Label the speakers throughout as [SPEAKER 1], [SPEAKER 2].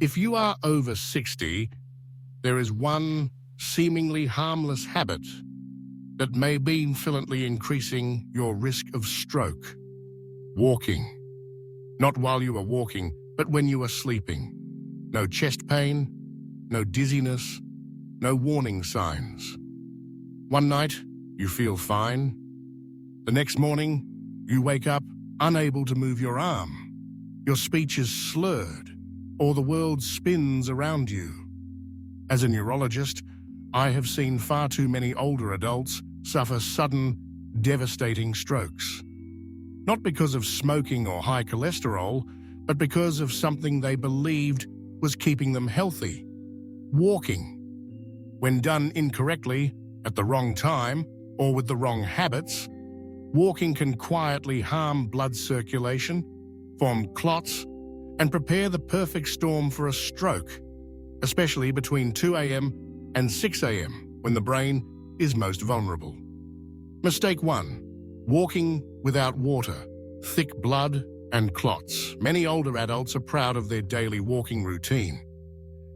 [SPEAKER 1] If you are over 60, there is one seemingly harmless habit that may be infinitely increasing your risk of stroke. Walking. Not while you are walking, but when you are sleeping. No chest pain, no dizziness, no warning signs. One night, you feel fine. The next morning, you wake up unable to move your arm. Your speech is slurred, or the world spins around you. As a neurologist, I have seen far too many older adults suffer sudden, devastating strokes. Not because of smoking or high cholesterol, but because of something they believed was keeping them healthy. Walking. When done incorrectly, at the wrong time, or with the wrong habits, walking can quietly harm blood circulation, form clots, and prepare the perfect storm for a stroke, especially between 2 a.m. and 6 a.m. when the brain is most vulnerable. Mistake 1. Walking without water, thick blood, and clots. Many older adults are proud of their daily walking routine.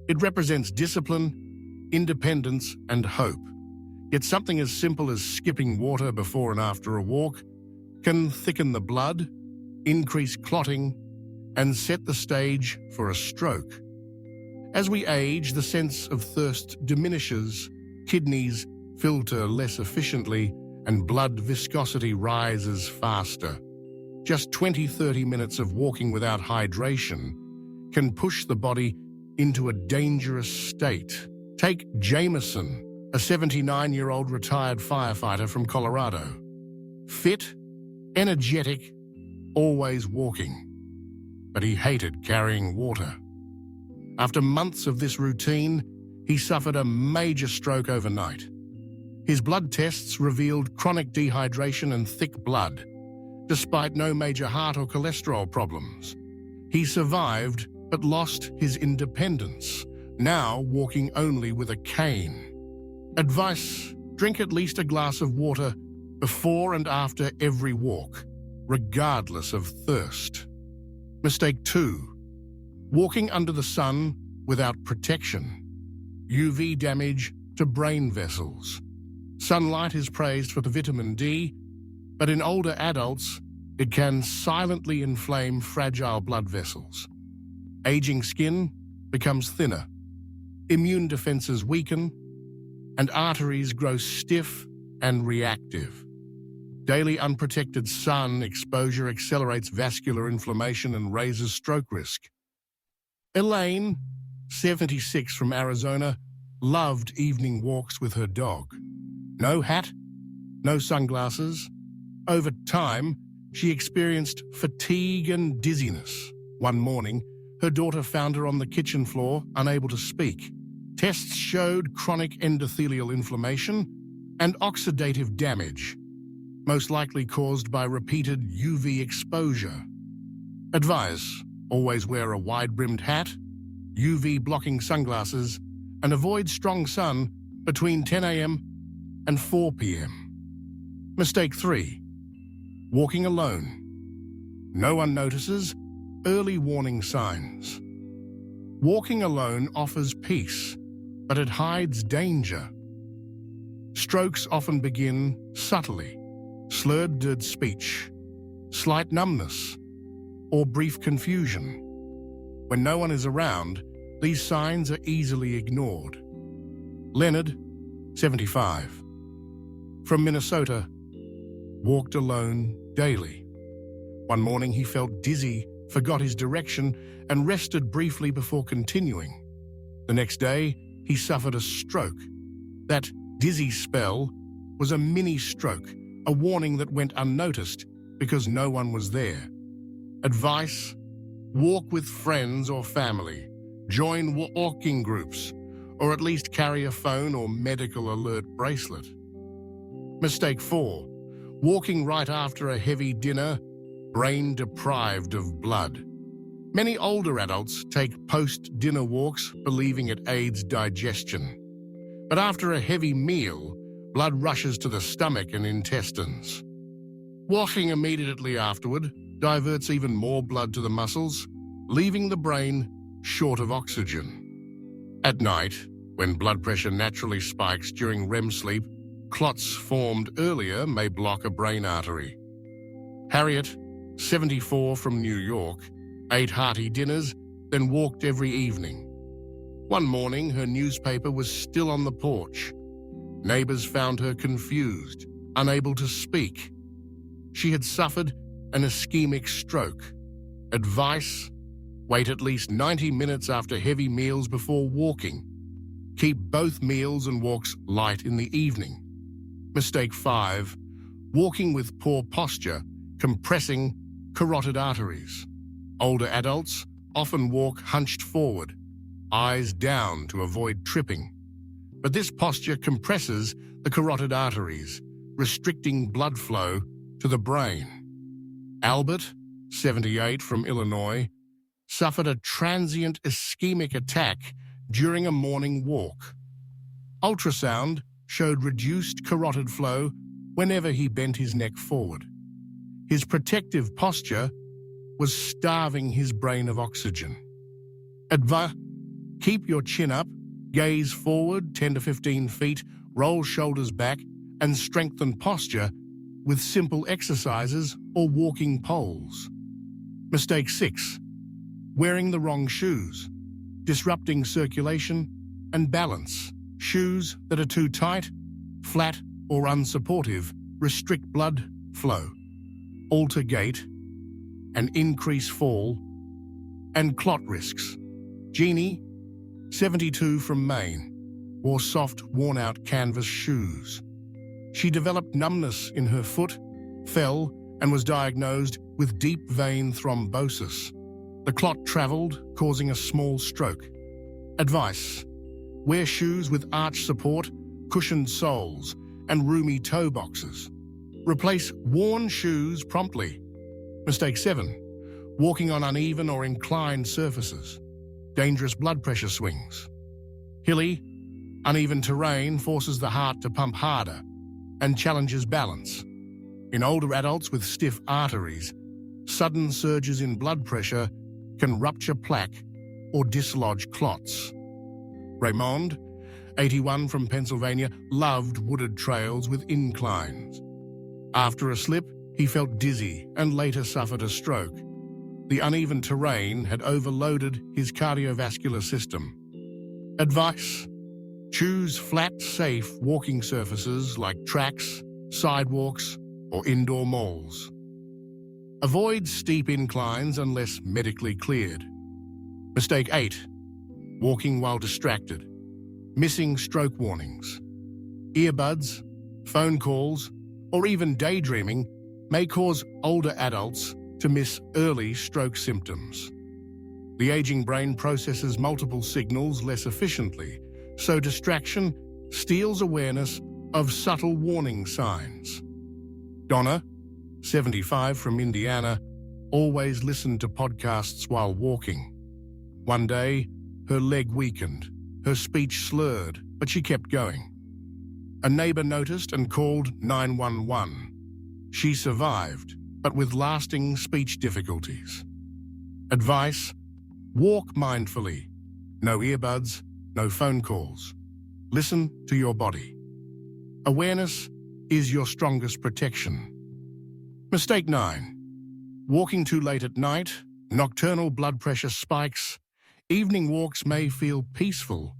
[SPEAKER 1] It represents discipline, independence, and hope. Yet something as simple as skipping water before and after a walk can thicken the blood, increase clotting, and set the stage for a stroke. As we age, the sense of thirst diminishes, kidneys filter less efficiently, and blood viscosity rises faster. Just 20-30 minutes of walking without hydration can push the body into a dangerous state. Take Jameson, a 79-year-old retired firefighter from Colorado. Fit, energetic, always walking. But he hated carrying water. After months of this routine, he suffered a major stroke overnight. His blood tests revealed chronic dehydration and thick blood, despite no major heart or cholesterol problems. He survived, but lost his independence, now walking only with a cane. Advice: drink at least a glass of water before and after every walk, regardless of thirst. Mistake 2. Walking under the sun without protection. UV damage to brain vessels. Sunlight is praised for the vitamin D, but in older adults, it can silently inflame fragile blood vessels. Aging skin becomes thinner, immune defenses weaken, and arteries grow stiff and reactive. Daily unprotected sun exposure accelerates vascular inflammation and raises stroke risk. Elaine, 76 from Arizona, loved evening walks with her dog. No hat, no sunglasses. Over time, she experienced fatigue and dizziness. One morning, her daughter found her on the kitchen floor, unable to speak. Tests showed chronic endothelial inflammation and oxidative damage, most likely caused by repeated UV exposure. Advice: always wear a wide-brimmed hat, UV-blocking sunglasses, and avoid strong sun between 10 a.m. and 4 p.m. Mistake 3. Walking alone. No one notices. Early warning signs. Walking alone offers peace, but it hides danger. Strokes often begin subtly: slurred speech, slight numbness, or brief confusion. When no one is around, these signs are easily ignored. Leonard, 75, from Minnesota, walked alone daily. One morning he felt dizzy, forgot his direction, and rested briefly before continuing. The next day, he suffered a stroke. That dizzy spell was a mini stroke, a warning that went unnoticed because no one was there. Advice: walk with friends or family, join walking groups, or at least carry a phone or medical alert bracelet. Mistake 4. Walking right after a heavy dinner, brain deprived of blood. Many older adults take post-dinner walks believing it aids digestion. But after a heavy meal, blood rushes to the stomach and intestines. Walking immediately afterward diverts even more blood to the muscles, leaving the brain short of oxygen. At night, when blood pressure naturally spikes during REM sleep, clots formed earlier may block a brain artery. Harriet, 74 from New York, ate hearty dinners, then walked every evening. One morning, her newspaper was still on the porch. Neighbors found her confused, unable to speak. She had suffered an ischemic stroke. Advice: wait at least 90 minutes after heavy meals before walking. Keep both meals and walks light in the evening. Mistake 5, walking with poor posture, compressing carotid arteries. Older adults often walk hunched forward, eyes down to avoid tripping. But this posture compresses the carotid arteries, restricting blood flow to the brain. Albert, 78 from Illinois, suffered a transient ischemic attack during a morning walk. Ultrasound showed reduced carotid flow whenever he bent his neck forward. His protective posture was starving his brain of oxygen. Keep your chin up, gaze forward 10 to 15 feet, roll shoulders back, and strengthen posture with simple exercises or walking poles. Mistake 6, wearing the wrong shoes, disrupting circulation and balance. Shoes that are too tight, flat, or unsupportive restrict blood flow, alter gait, and increase fall and clot risks. Jeannie, 72 from Maine, wore soft, worn-out canvas shoes. She developed numbness in her foot, fell, and was diagnosed with deep vein thrombosis. The clot traveled, causing a small stroke. Advice: wear shoes with arch support, cushioned soles, and roomy toe boxes. Replace worn shoes promptly. Mistake 7, walking on uneven or inclined surfaces. Dangerous blood pressure swings. Hilly, uneven terrain forces the heart to pump harder and challenges balance. In older adults with stiff arteries, sudden surges in blood pressure can rupture plaque or dislodge clots. Raymond, 81 from Pennsylvania, loved wooded trails with inclines. After a slip, he felt dizzy and later suffered a stroke. The uneven terrain had overloaded his cardiovascular system. Advice: choose flat, safe walking surfaces like tracks, sidewalks, or indoor malls. Avoid steep inclines unless medically cleared. Mistake 8, walking while distracted. Missing stroke warnings. Earbuds, phone calls, or even daydreaming may cause older adults to miss early stroke symptoms. The aging brain processes multiple signals less efficiently, so distraction steals awareness of subtle warning signs. Donna, 75 from Indiana, always listened to podcasts while walking. One day, her leg weakened, her speech slurred, but she kept going. A neighbor noticed and called 911. She survived, but with lasting speech difficulties. Advice: walk mindfully. No earbuds, no phone calls. Listen to your body. Awareness is your strongest protection. Mistake 9, walking too late at night, nocturnal blood pressure spikes. Evening walks may feel peaceful,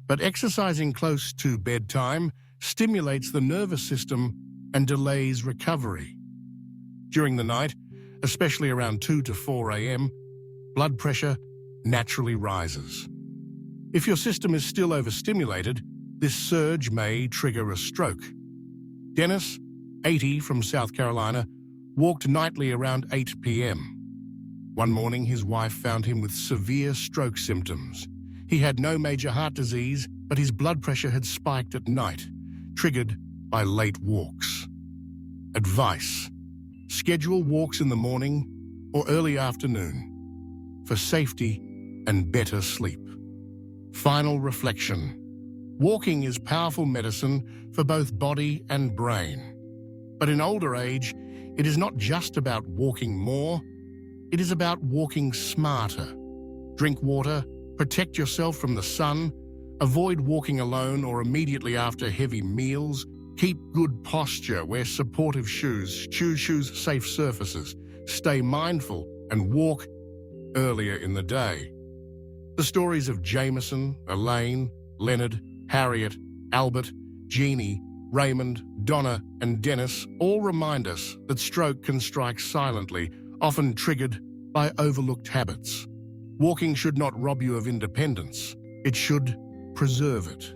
[SPEAKER 1] but exercising close to bedtime stimulates the nervous system and delays recovery. During the night, especially around 2 to 4 a.m., blood pressure naturally rises. If your system is still overstimulated, this surge may trigger a stroke. Dennis, 80 from South Carolina, walked nightly around 8 p.m. One morning, his wife found him with severe stroke symptoms. He had no major heart disease, but his blood pressure had spiked at night, triggered by late walks. Advice: schedule walks in the morning or early afternoon for safety and better sleep. Final reflection: walking is powerful medicine for both body and brain. But in older age, it is not just about walking more, it is about walking smarter. Drink water, Protect yourself from the sun. Avoid walking alone or immediately after heavy meals. Keep good posture. Wear supportive shoes. Choose safe surfaces. Stay mindful and walk earlier in the day. The stories of Jameson, Elaine, Leonard, Harriet, Albert, Jeannie, Raymond, Donna, and Dennis all remind us that stroke can strike silently, often triggered by overlooked habits. Walking should not rob you of independence. It should preserve it.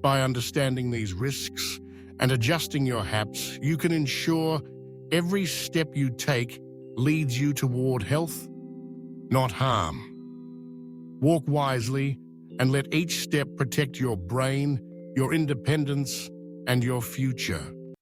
[SPEAKER 1] By understanding these risks and adjusting your habits, you can ensure every step you take leads you toward health, not harm. Walk wisely and let each step protect your brain, your independence, and your future.